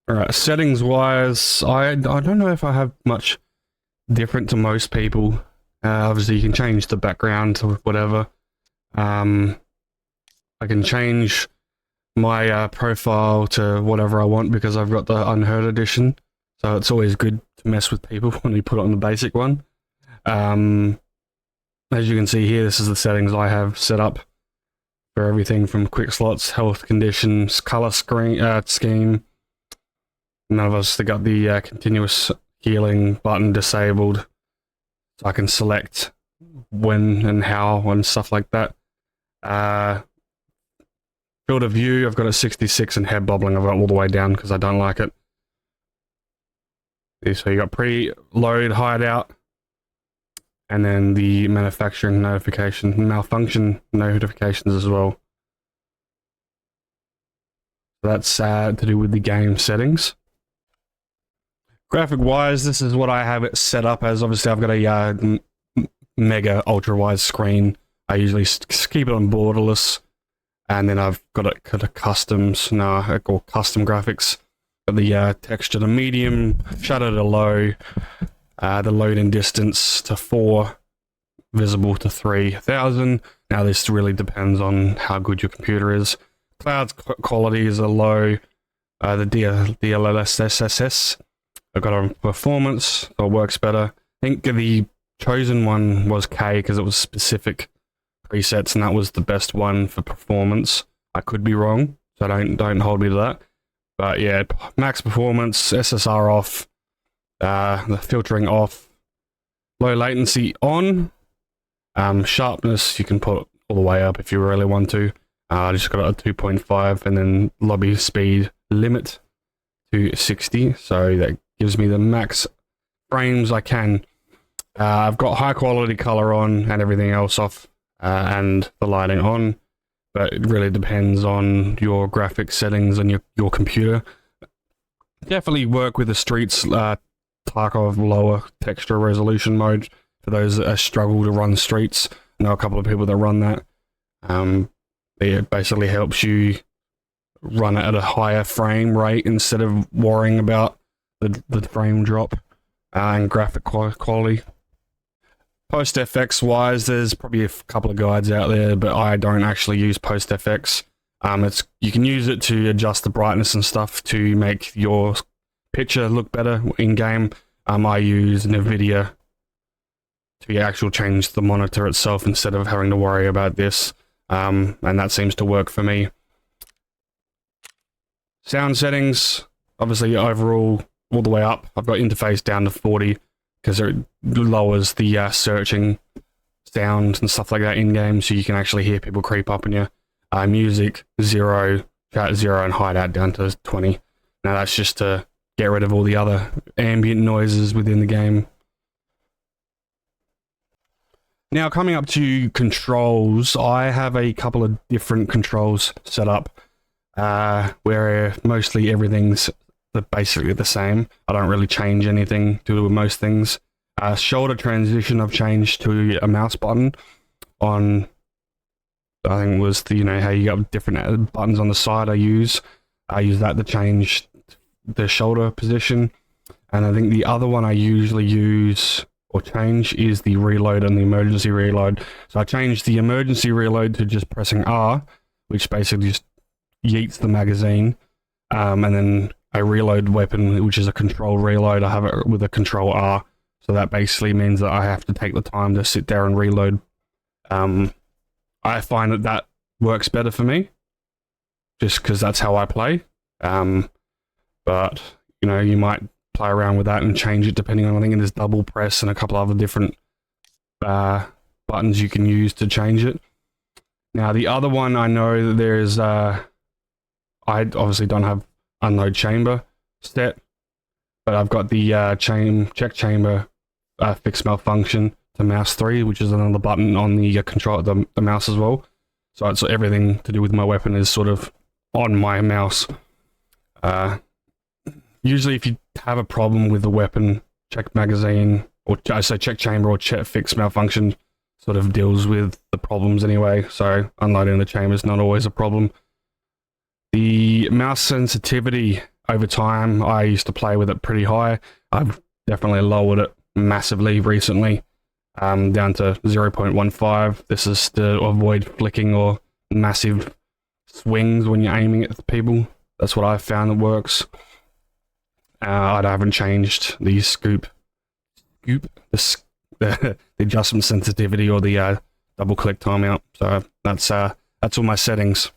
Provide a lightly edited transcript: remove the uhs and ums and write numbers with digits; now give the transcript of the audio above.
Alright, settings wise, I don't know if I have much different to most people. Obviously you can change the background or whatever. I can change my profile to whatever I want because I've got the Unheard edition. So it's always good to mess with people when we put it on the basic one. As you can see here, this is the settings I have set up for everything from quick slots, health conditions, color scheme. None of us have got the continuous healing button disabled, so I can select when and how and stuff like that. Field of view, I've got it 66 and head bobbling, I've got it all the way down because I don't like it. So you got preload hideout, and then the manufacturing malfunction notifications as well. So that's to do with the game settings. Graphic wise, this is what I have it set up as. Obviously I've got a mega ultra wide screen. I usually keep it on borderless, and then I've got it to customs now, or custom graphics. Got the texture to medium, shutter to low, the loading distance to 4, visible to 3000. Now this really depends on how good your computer is. Cloud quality is a low. The DLSS, I've got on performance, so it works better. I think the chosen one was K because it was specific presets, and that was the best one for performance. I could be wrong, so don't hold me to that. But yeah, max performance, SSR off, the filtering off, low latency on, sharpness you can put all the way up if you really want to. I just got it at 2.5, and then lobby speed limit to 60, so that gives me the max frames I can. I've got high quality color on and everything else off, and the lighting on, but it really depends on your graphic settings and your computer. Definitely work with the streets Tarkov lower texture resolution mode for those that struggle to run streets. I know a couple of people that run that. It basically helps you run it at a higher frame rate instead of worrying about the frame drop and graphic quality. PostFx wise, there's probably a couple of guides out there, but I don't actually use PostFx. You can use it to adjust the brightness and stuff to make your picture look better in game. I use NVIDIA to actually change the monitor itself instead of having to worry about this, and that seems to work for me. Sound settings, obviously overall all the way up. I've got interface down to 40 because it lowers the searching sound and stuff like that in game, so you can actually hear people creep up on you. Music 0, chat 0, and hideout down to 20. Now that's just to get rid of all the other ambient noises within the game. Now coming up to controls, I have a couple of different controls set up where mostly everything's basically the same. I don't really change anything to do with most things. Shoulder transition I've changed to a mouse button on, I think it was the, how you got different buttons on the side I use that to change the shoulder position. And I think the other one I usually use or change is the reload and the emergency reload. So I changed the emergency reload to just pressing R, which basically just yeets the magazine, and then a reload weapon, which is a control reload. I have it with a control R, so that basically means that I have to take the time to sit there and reload. I find that works better for me, just because that's how I play. But you might play around with that and change it depending on, I think there's double press and a couple other different buttons you can use to change it. Now the other one, I know that there's I obviously don't have unload chamber set, but I've got the check chamber fix malfunction to mouse 3, which is another button on the control the mouse as well. So it's everything to do with my weapon is sort of on my mouse. Usually if you have a problem with the weapon, check magazine, or I say check chamber or check fix malfunction sort of deals with the problems anyway, so unloading the chamber is not always a problem. The mouse sensitivity, over time. I used to play with it pretty high. I've definitely lowered it massively recently, down to 0.15. This is to avoid flicking or massive swings when you're aiming at the people. That's what I've found that works. I haven't changed the the adjustment sensitivity or the double click timeout. So that's all my settings.